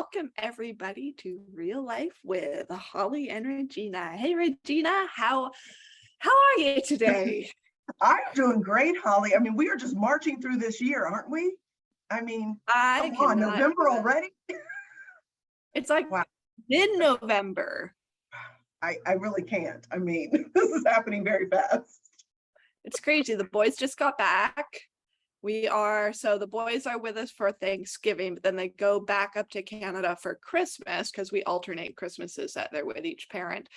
welcome everybody to Real Life with Holly and Regina. Hey Regina, how are you today? I'm doing great, Holly. I mean, we are just marching through this year, aren't we? I mean, I come on, cannot November even. already? It's like Wow, mid-November. I really can't. I mean, this is happening very fast. It's crazy. The boys just got back. So the boys are with us for Thanksgiving, but then they go back up to Canada for Christmas because we alternate Christmases that they're with each parent.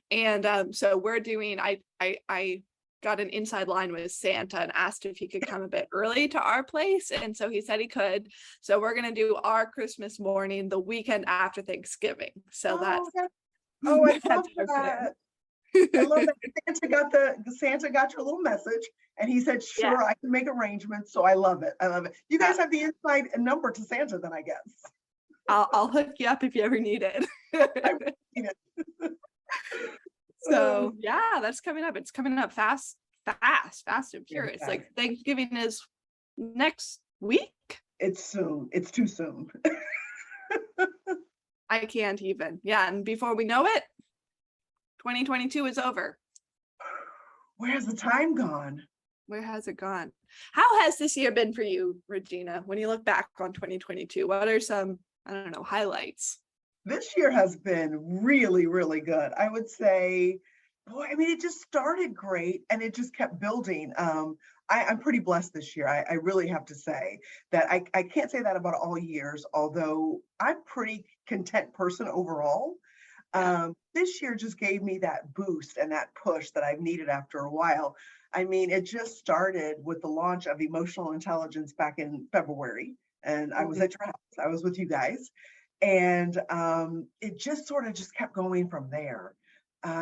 And so we're doing, I got an inside line with Santa and asked if he could come a bit early to our place. And so he said he could. So we're going to do our Christmas morning the weekend after Thanksgiving. So Oh, I love that's our plan. that. I love that Santa got your little message and he said, Yeah, sure, I can make arrangements. So I love it. I love it. You yeah. guys have the inside number to Santa then, I guess. I'll hook you up if you ever need it. I mean it. So yeah, that's coming up. It's coming up fast and furious. fast. Like Thanksgiving is next week. It's soon. It's too soon. I can't even. Yeah, and before we know it, 2022 is over. Where's the time gone? Where has it gone? How has this year been for you, Regina? When you look back on 2022, what are some, I don't know, highlights? This year has been really, really good. I would say, boy, I mean, it just started great and it just kept building. I'm pretty blessed this year. I really have to say that I can't say that about all years, although I'm pretty content person overall. This year just gave me that boost and that push that I've needed after a while. I mean, it just started with the launch of emotional intelligence back in February, and I was Mhm. at your house. I was with you guys, and it just sort of just kept going from there.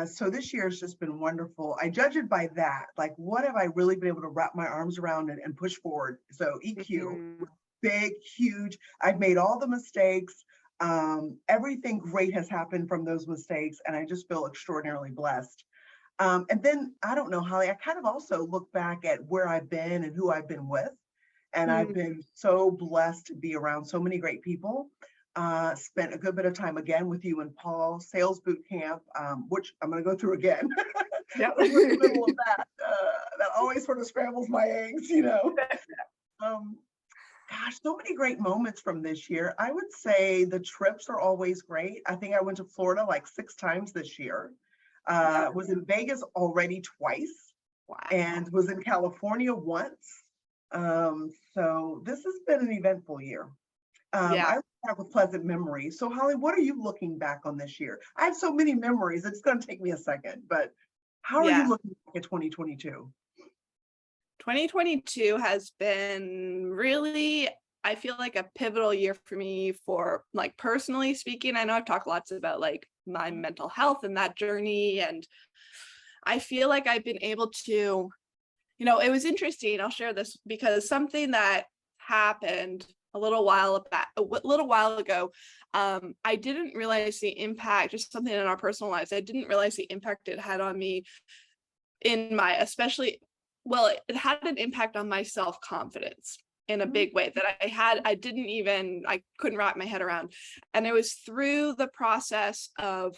So this year has just been wonderful. I judge it by that. Like, what have I really been able to wrap my arms around and push forward? So EQ, Mhm. big, huge. I've made all the mistakes. Everything great has happened from those mistakes, and I just feel extraordinarily blessed. And then I don't know, Holly, I kind of also look back at where I've been and who I've been with. And I've Mhm. been so blessed to be around so many great people. Spent a good bit of time again with you and Paul, sales boot camp, which I'm going to go through again. Yep. We're in the middle of that. That always sort of scrambles my eggs. Um, Gosh, so many great moments from this year. I would say the trips are always great. I think I went to Florida like 6 times this year. Yep. Was in Vegas already twice Wow. and was in California once. So this has been an eventful year. Yeah. I look back with pleasant memories. So Holly, what are you looking back on this year? I have so many memories. It's going to take me a second, but how are you Yeah. looking back at 2022? 2022 has been really, I feel like a pivotal year for me for like personally speaking. I know I've talked lots about like my mental health and that journey. And I feel like I've been able to, it was interesting. I'll share this because something that happened a little while ago, I didn't realize the impact, just something in our personal lives. I didn't realize the impact it had on me in my, especially, well, it had an impact on my self-confidence in a big way that I couldn't wrap my head around. And it was through the process of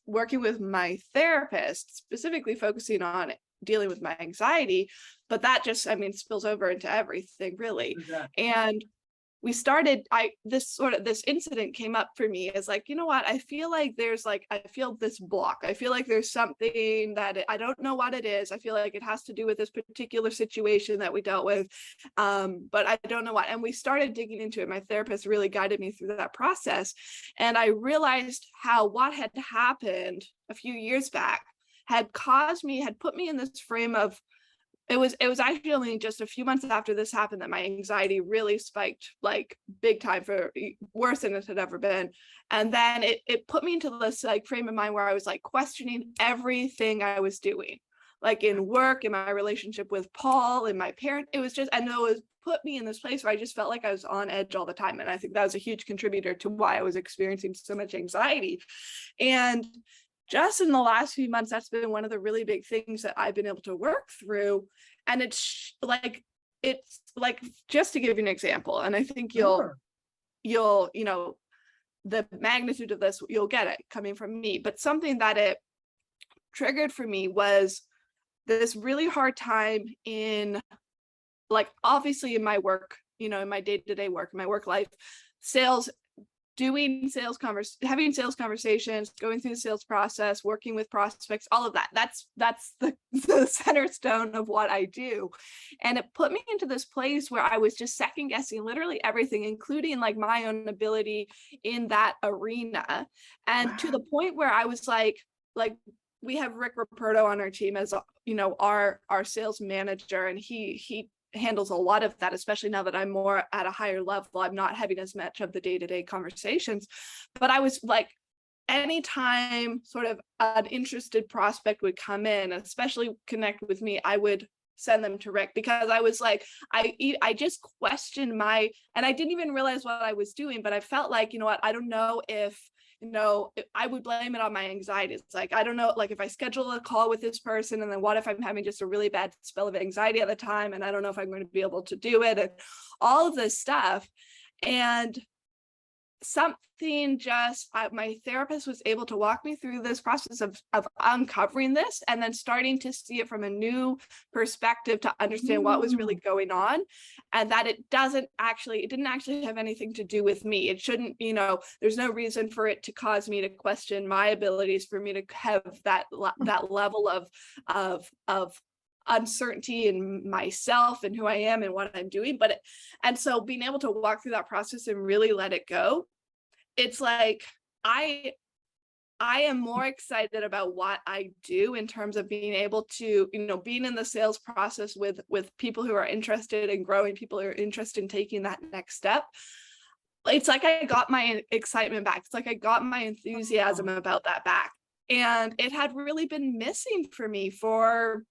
working with my therapist, specifically focusing on dealing with my anxiety, but that just, I mean, spills over into everything really. Yeah. And this incident came up for me as like, you know what, I feel like I feel this block. I feel like there's something that I don't know what it is. I feel like it has to do with this particular situation that we dealt with. But I don't know what. And we started digging into it. My therapist really guided me through that process. And I realized how what had happened a few years back had put me in this frame of, it was actually only just a few months after this happened that my anxiety really spiked like big time, for worse than it had ever been. And then it put me into this like frame of mind where I was like questioning everything I was doing, like in work, in my relationship with Paul, in my parent. It was just, and it was put me in this place where I just felt like I was on edge all the time. And I think that was a huge contributor to why I was experiencing so much anxiety. And just in the last few months, that's been one of the really big things that I've been able to work through. And it's like, just to give you an example, and I think Sure. you'll the magnitude of this, you'll get it coming from me. But something that it triggered for me was this really hard time in, like, obviously in my work, you know, in my day-to-day work, my work life, sales, having sales conversations, going through the sales process, working with prospects, all of that. That's the center stone of what I do. And it put me into this place where I was just second guessing literally everything, including like my own ability in that arena. And to the point where I was like we have Rick Raperto on our team as, you know, our sales manager, and he handles a lot of that, especially now that I'm more at a higher level. I'm not having as much of the day-to-day conversations, but I was like, anytime sort of an interested prospect would come in, especially connect with me, I would send them to Rick, because I was like, I just questioned and I didn't even realize what I was doing, but I felt like, you know what, I don't know if, you know, I would blame it on my anxiety. It's like, I don't know, like if I schedule a call with this person, and then what if I'm having just a really bad spell of anxiety at the time, and I don't know if I'm going to be able to do it, and all of this stuff. And something just, my therapist was able to walk me through this process of uncovering this, and then starting to see it from a new perspective, to understand what was really going on, and that it didn't actually have anything to do with me. It shouldn't, you know, there's no reason for it to cause me to question my abilities, for me to have that level of uncertainty in myself and who I am and what I'm doing. And so being able to walk through that process and really let it go, it's like I am more excited about what I do in terms of being able to, you know, being in the sales process with people who are interested in growing, people who are interested in taking that next step. It's like I got my excitement back. It's like I got my enthusiasm about that back. And it had really been missing for me for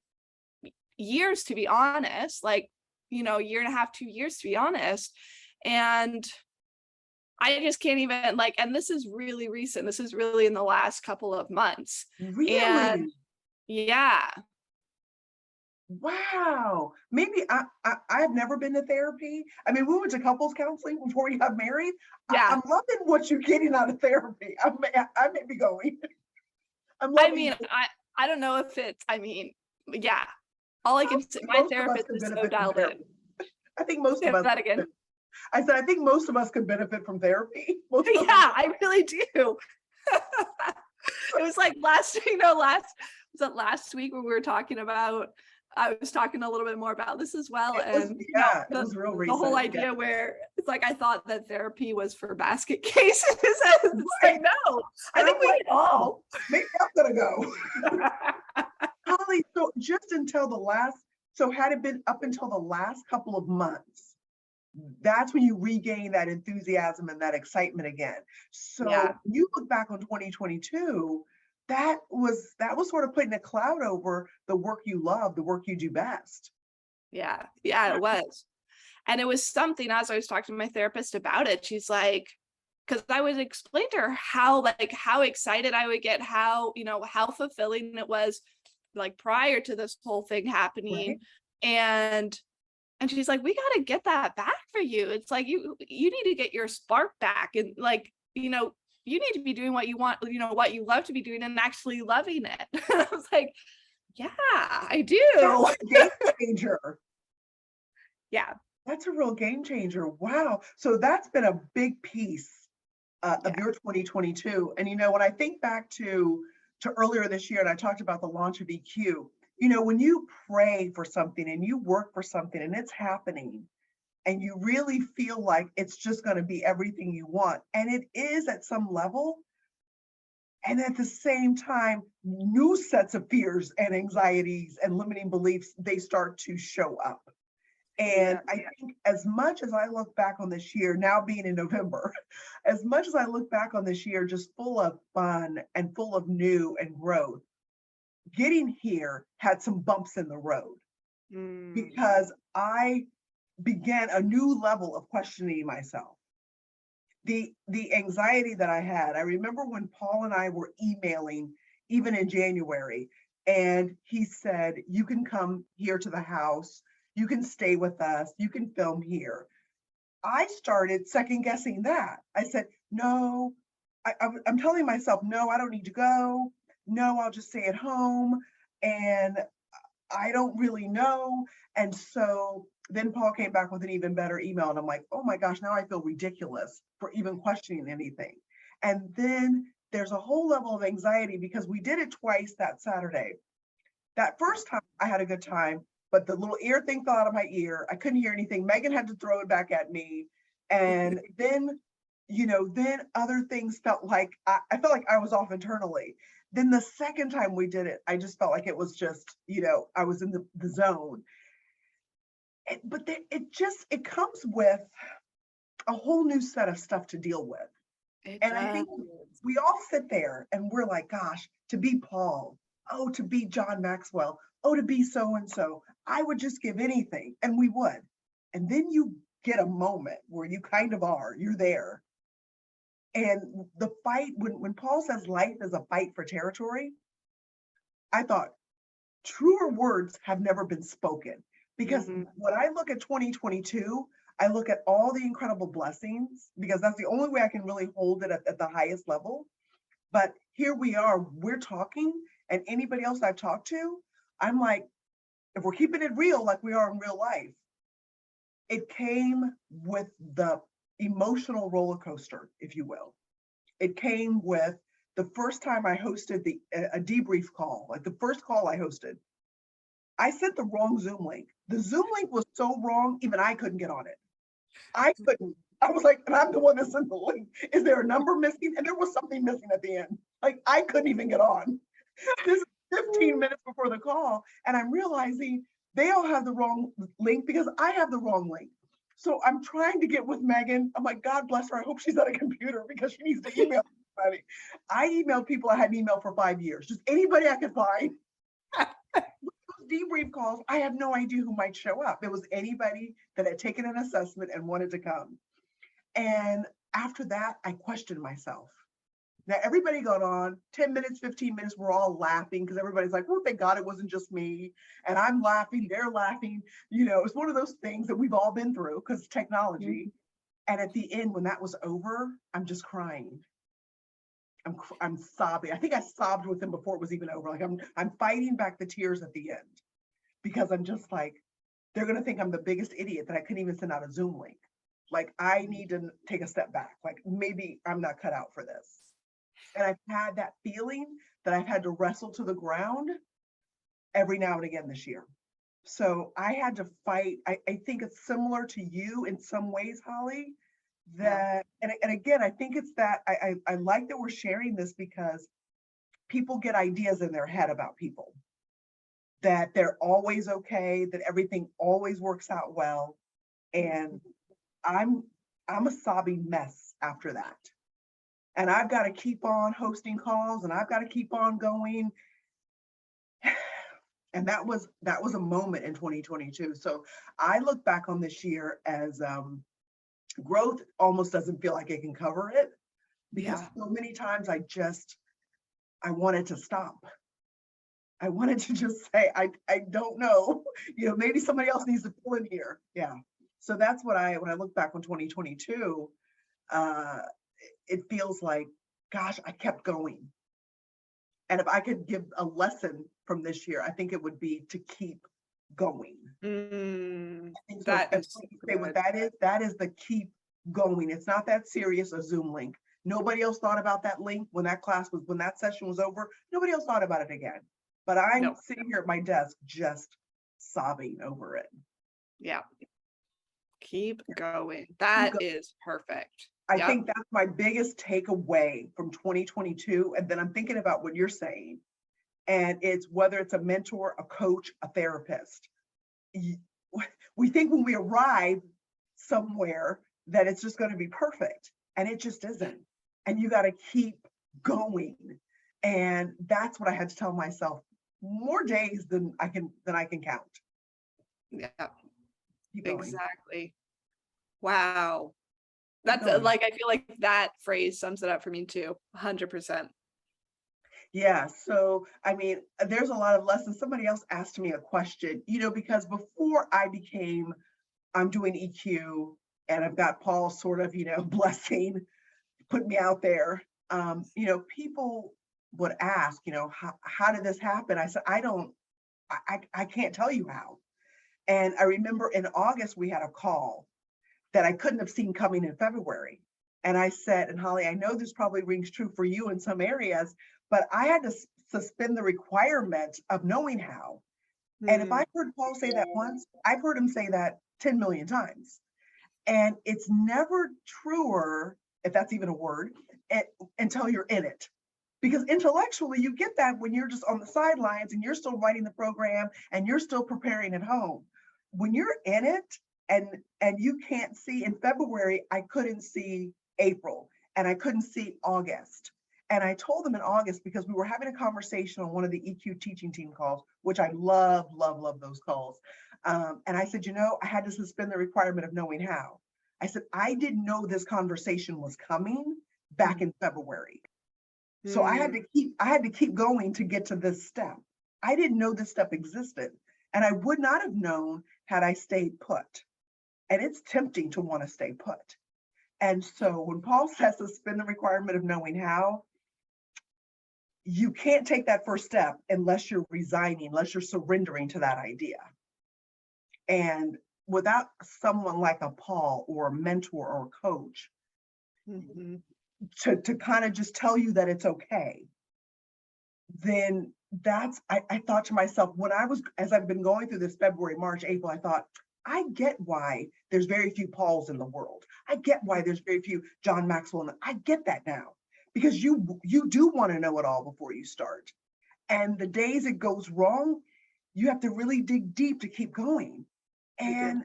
years, to be honest, like, you know, 1.5 to 2 years, to be honest. And I just can't even, like, and this is really recent. This is really in the last couple of months. Really? And yeah. Wow. Maybe I've never been to therapy. I mean, we went to couples counseling before we got married. Yeah. I'm loving what you're getting out of therapy. I may be going. I mean, I don't know if it's, I mean, yeah. All I can say, my therapist is so dialed in. I think most of us. That again. I said, I think most of us could benefit from therapy. Yeah, I really do. It was like last week when we were talking about, I was talking a little bit more about this as well. It was real recent. The whole idea where it's like, I thought that therapy was for basket cases. It's like, no, I think we can all. Maybe I'm gonna go. Holly, so had it been up until the last couple of months, that's when you regain that enthusiasm and that excitement again. So you look back on 2022, that was sort of putting a cloud over the work you love, the work you do best. Yeah, it was. And it was something, as I was talking to my therapist about it, she's like, because I would explain to her how excited I would get, how, you know, how fulfilling it was, like prior to this whole thing happening. Right. And she's like, we got to get that back for you. It's like, you need to get your spark back, and like, you know, you need to be doing what you want, you know, what you love to be doing, and actually loving it. I was like, yeah, I do. That's a game changer. Yeah. That's a real game changer. Wow. So that's been a big piece of your 2022. And, you know, when I think back to earlier this year, and I talked about the launch of EQ, you know, when you pray for something and you work for something and it's happening, and you really feel like it's just going to be everything you want, and it is at some level, and at the same time, new sets of fears and anxieties and limiting beliefs, they start to show up. And I think as much as I look back on this year, now being in November, as much as I look back on this year just full of fun and full of new and growth, getting here had some bumps in the road because I began a new level of questioning myself. The anxiety that I had, I remember when Paul and I were emailing, even in January, and he said, you can come here to the house, you can stay with us, you can film here. I started second guessing that. I said, no, I'm telling myself, no, I don't need to go. No, I'll just stay at home. And I don't really know. And so then Paul came back with an even better email. And I'm like, oh my gosh, now I feel ridiculous for even questioning anything. And then there's a whole level of anxiety because we did it twice that Saturday. That first time I had a good time, but the little ear thing fell out of my ear. I couldn't hear anything. Megan had to throw it back at me. And then, then other things felt like I felt like I was off internally. Then the second time we did it, I just felt like it was just, I was in the zone. But it comes with a whole new set of stuff to deal with. And I think we all sit there and we're like, gosh, to be Paul, oh, to be John Maxwell, oh, to be so-and-so, I would just give anything. And we would. And then you get a moment where you kind of you're there. And the fight, when Paul says life is a fight for territory, I thought truer words have never been spoken. Because when I look at 2022, I look at all the incredible blessings, because that's the only way I can really hold it at the highest level. But here we are, we're talking, and anybody else I've talked to, I'm like, if we're keeping it real like we are in real life, it came with the emotional roller coaster, if you will. It came with the first time I hosted a debrief call, like the first call I hosted. I sent the wrong Zoom link. The Zoom link was so wrong, even I couldn't get on it. I couldn't. I was like, and I'm the one that sent the link. Is there a number missing? And there was something missing at the end. Like, I couldn't even get on. This is 15 minutes before the call. And I'm realizing they all have the wrong link because I have the wrong link. So I'm trying to get with Megan. I'm like, God bless her. I hope she's at a computer because she needs to email somebody. I emailed people I hadn't emailed for 5 years. Just anybody I could find. Debrief calls, I have no idea who might show up. It was anybody that had taken an assessment and wanted to come. And after that, I questioned myself. Now, everybody got on 10 minutes, 15 minutes, we're all laughing because everybody's like, well, thank God it wasn't just me. And I'm laughing, they're laughing. It's one of those things that we've all been through because technology. And at the end, when that was over, I'm just crying. I'm sobbing. I think I sobbed with them before it was even over. Like I'm fighting back the tears at the end because I'm just like, they're going to think I'm the biggest idiot that I couldn't even send out a Zoom link. Like, I need to take a step back. Like, maybe I'm not cut out for this. And I've had that feeling that I've had to wrestle to the ground every now and again this year. So I had to fight. I think it's similar to you in some ways, Holly, that, and again, I think it's that I like that we're sharing this because people get ideas in their head about people, that they're always okay, that everything always works out well. And I'm a sobbing mess after that. And I've got to keep on hosting calls and I've got to keep on going. And that was a moment in 2022. So I look back on this year as growth almost doesn't feel like it can cover it because so many times I wanted to stop. I wanted to just say, I don't know, maybe somebody else needs to pull in here. Yeah. So that's what when I look back on 2022, it feels like, gosh, I kept going. And if I could give a lesson from this year, I think it would be to keep going. That is what that is the keep going. It's not that serious, a Zoom link. Nobody else thought about that link when that session was over. Nobody else thought about it again. But I'm sitting here at my desk just sobbing over it. Yeah. Keep going. That is perfect. I think that's my biggest takeaway from 2022. And then I'm thinking about what you're saying. And it's whether it's a mentor, a coach, a therapist. We think when we arrive somewhere that it's just going to be perfect. And it just isn't. And you got to keep going. And that's what I had to tell myself more days than I can count. Yeah, exactly. Wow. That's like, I feel like that phrase sums it up for me too. 100%. Yeah. So, I mean, there's a lot of lessons. Somebody else asked me a question, because before I'm doing EQ and I've got Paul sort of, blessing, put me out there. People would ask, how did this happen? I said, I can't tell you how. And I remember in August, we had a call that I couldn't have seen coming in February. And I said, and Holly, I know this probably rings true for you in some areas, but I had to suspend the requirement of knowing how. And if Mm, I heard Paul say that once, I've heard him say that 10 million times. And it's never truer, if that's even a word, eh, until you're in it. Because intellectually, you get that when you're just on the sidelines and you're still writing the program and you're still preparing at home. When you're in it and you can't see in February, I couldn't see April and I couldn't see August. And I told them in August because we were having a conversation on one of the EQ teaching team calls, which I love, love, love those calls. And I said, I had to suspend the requirement of knowing how. I said, I didn't know this conversation was coming back in February. So I had mm, to keep going to get to this step. I didn't know this step existed. And I would not have known had I stayed put. And it's tempting to want to stay put. And so when Paul says suspend the requirement of knowing how, you can't take that first step unless you're resigning, unless you're surrendering to that idea. And without someone like a Paul or a mentor or a coach mhm. to kind of just tell you that it's okay, then I thought to myself, as I've been going through this February, March, April, I thought, I get why there's very few Pauls in the world. I get why there's very few John Maxwell. I get that now because you do want to know it all before you start. And the days it goes wrong, you have to really dig deep to keep going. You do. And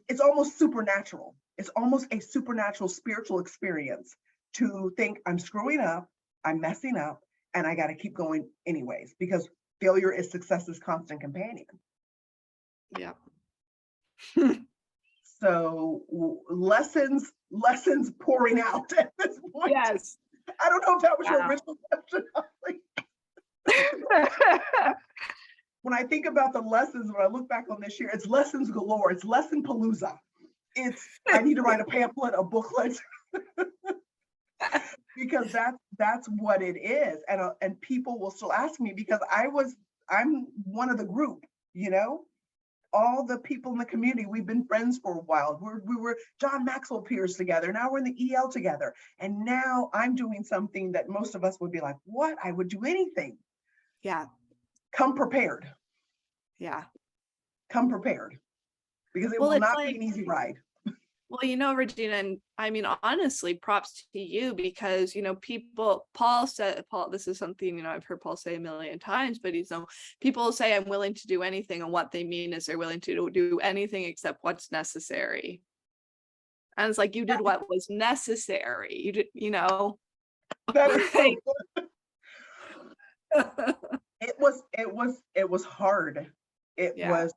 it's almost supernatural. It's almost a supernatural spiritual experience to think I'm screwing up, I'm messing up, and I got to keep going anyways, because failure is success's constant companion. Yeah. So lessons pouring out at this point. Yes. I don't know if that was your Wow. original question. When I think about the lessons, when I look back on this year, it's lessons galore. It's lesson palooza. I need to write a pamphlet, a booklet, because that's what it is. And people will still ask me because I'm one of the group, all the people in the community, we've been friends for a while. We were John Maxwell peers together. Now we're in the EL together. And now I'm doing something that most of us would be like, what? I would do anything. Yeah. Come prepared. Yeah. Come prepared. Because it Well, will it's not be like, an easy ride. well, Regina, and I mean, honestly, props to you because, Paul said, this is something, I've heard Paul say a million times, but people say I'm willing to do anything. And what they mean is they're willing to do anything except what's necessary. And it's like, you did what was necessary. You did, That is so like, good. It was hard. yeah,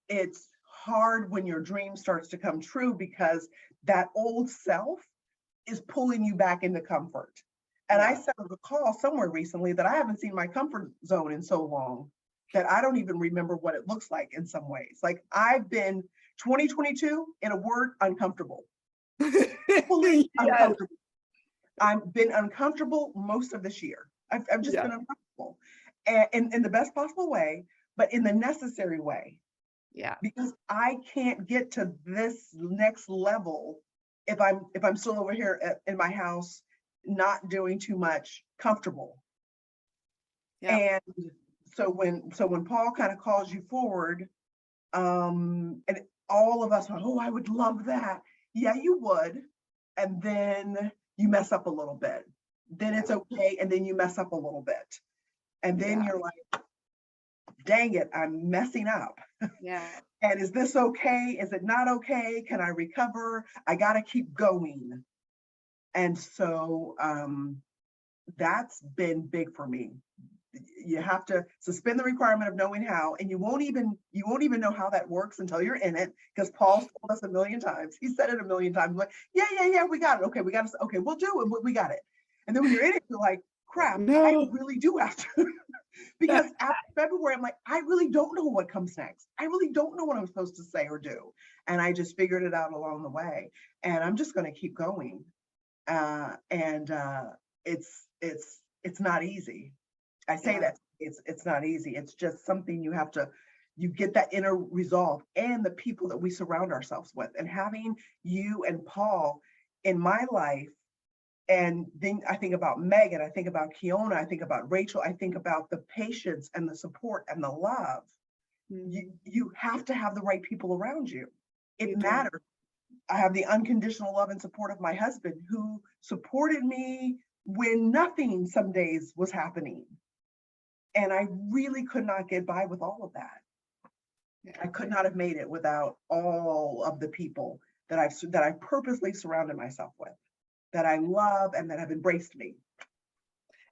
It's hard when your dream starts to come true because that old self is pulling you back into comfort. And I yeah, said on the call somewhere recently that I haven't seen my comfort zone in so long that I don't even remember what it looks like in some ways. Like I've been 2022, in a word, uncomfortable. Fully yes, uncomfortable. I've been uncomfortable most of this year. I've just yeah, been uncomfortable. And in the best possible way, but in the necessary way. yeah, Because I can't get to this next level if I'm still over here in my house, not doing too much, comfortable. yeah, And so when Paul kind of calls you forward, and all of us are, oh, I would love that. Yeah, you would. And then you mess up a little bit. Then yeah, it's okay. And then you mess up a little bit. And then yeah, you're like, dang it, I'm messing up. yeah. And is this okay? Is it not okay? Can I recover? I got to keep going. And so that's been big for me. You have to suspend the requirement of knowing how, and you won't even know how that works until you're in it, because Paul's told us a million times. He said it a million times, like, yeah, we got it. Okay, we got it. Okay, we'll do it. We got it. And then when you're in it, you're like, crap, I No. really do have to. Because after February, I'm like, I really don't know what comes next. I really don't know what I'm supposed to say or do. And I just figured it out along the way. And I'm just going to keep going. And it's not easy. I say Yeah. that it's not easy. It's just something you get that inner resolve, and the people that we surround ourselves with, and having you and Paul in my life. And then I think about Megan, I think about Kiona, I think about Rachel, I think about the patience and the support and the love. You have to have the right people around you. It You do. matters. I have the unconditional love and support of my husband, who supported me when nothing some days was happening. And I really could not get by with all of that. I Yeah. could not have made it without all of the people that I purposely surrounded myself with, that I love and that have embraced me.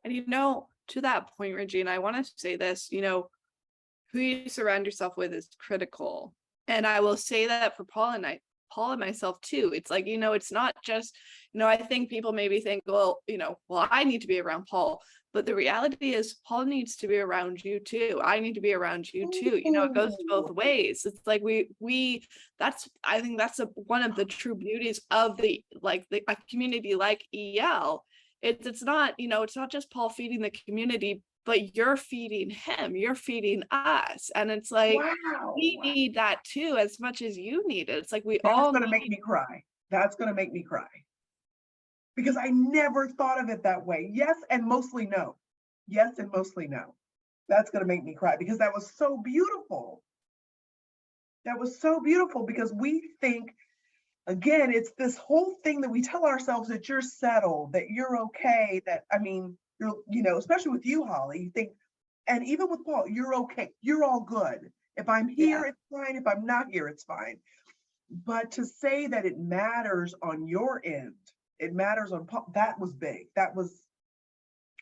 And to that point, Regina, I want to say this, who you surround yourself with is critical. And I will say that for Paul and myself too. It's like, it's not just, I think people maybe think, well, I need to be around Paul. But the reality is Paul needs to be around you too. I need to be around you too. It goes both ways. It's like I think that's one of the true beauties of a community like EL. It's not, it's not just Paul feeding the community, but you're feeding him, you're feeding us. And it's like, we Wow. need that too, as much as you need it. It's like we That's all going to need. make me cry. That's going to make me cry. Because I never thought of it that way. Yes, and mostly no. Yes, and mostly no. That's going to make me cry because that was so beautiful. That was so beautiful because we think, again, it's this whole thing that we tell ourselves that you're settled, that you're okay, especially with you, Holly, you think, and even with Paul, you're okay, you're all good. If I'm here, Yeah. it's fine. If I'm not here, it's fine. But to say that it matters on your end, it matters on Paul, that was big.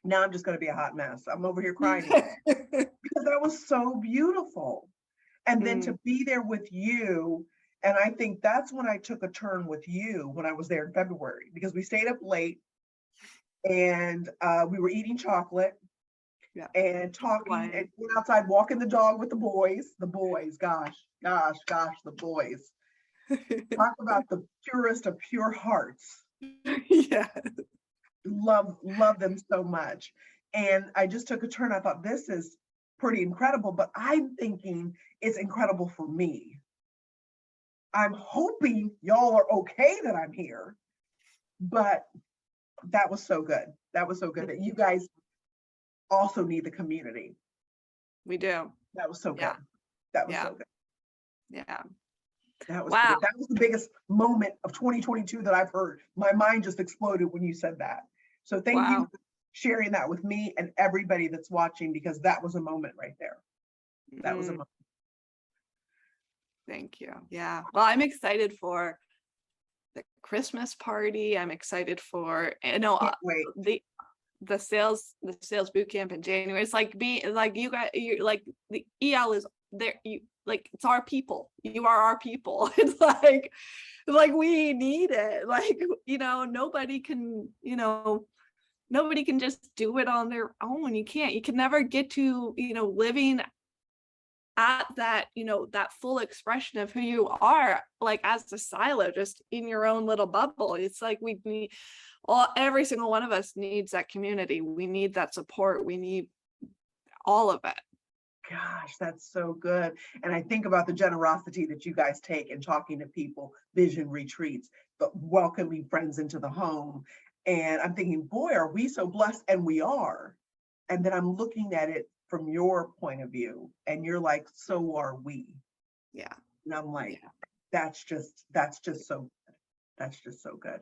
Now I'm just going to be a hot mess. I'm over here crying because that was so beautiful. And then to be there with you. And I think that's when I took a turn with you when I was there in February, because we stayed up late and we were eating chocolate Yeah. and talking and going outside, walking the dog with the boys, gosh, the boys. Talk about the purest of pure hearts. Yeah. Love them so much. And I just took a turn. I thought, this is pretty incredible, but I'm thinking it's incredible for me. I'm hoping y'all are okay that I'm here, but that was so good. That was so good that you guys also need the community. We do. That was so good. Yeah. That was so good. Yeah. That was Wow. good. That was the biggest moment of 2022 that I've heard. My mind just exploded when you said that. So thank you for sharing that with me and everybody that's watching, because that was a moment right there. That was a moment. Thank you. Yeah. Well, I'm excited for the Christmas party. I'm excited for, Can't wait. the sales boot camp in January. It's like you guys, you like the EL is there. It's our people. You are our people. It's like we need it. Nobody can just do it on their own. You can never get to, living at that, that full expression of who you are, like as a silo, just in your own little bubble. It's like we need every single one of us needs that community. We need that support. We need all of it. Gosh, that's so good. And I think about the generosity that you guys take in talking to people, vision retreats, but welcoming friends into the home. And I'm thinking, boy, are we so blessed? And we are. And then I'm looking at it from your point of view, and you're like, so are we. Yeah. And I'm like, yeah. that's just so good. That's just so good.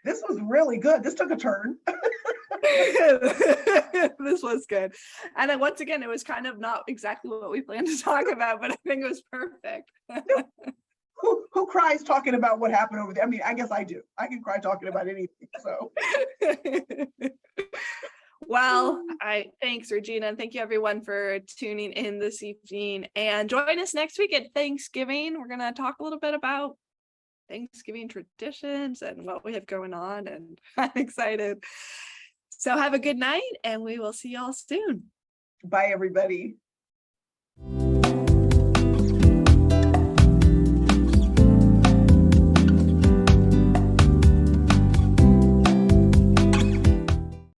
This was really good. This took a turn. This was good. And then once again, it was kind of not exactly what we planned to talk about, but I think it was perfect. Who cries talking about what happened over there? I mean, I guess I do. I can cry talking about anything. So well, thanks, Regina, and thank you everyone for tuning in this evening, and join us next week at Thanksgiving. We're gonna talk a little bit about Thanksgiving traditions and what we have going on, and I'm excited. So have a good night, and we will see y'all soon. bye, everybody.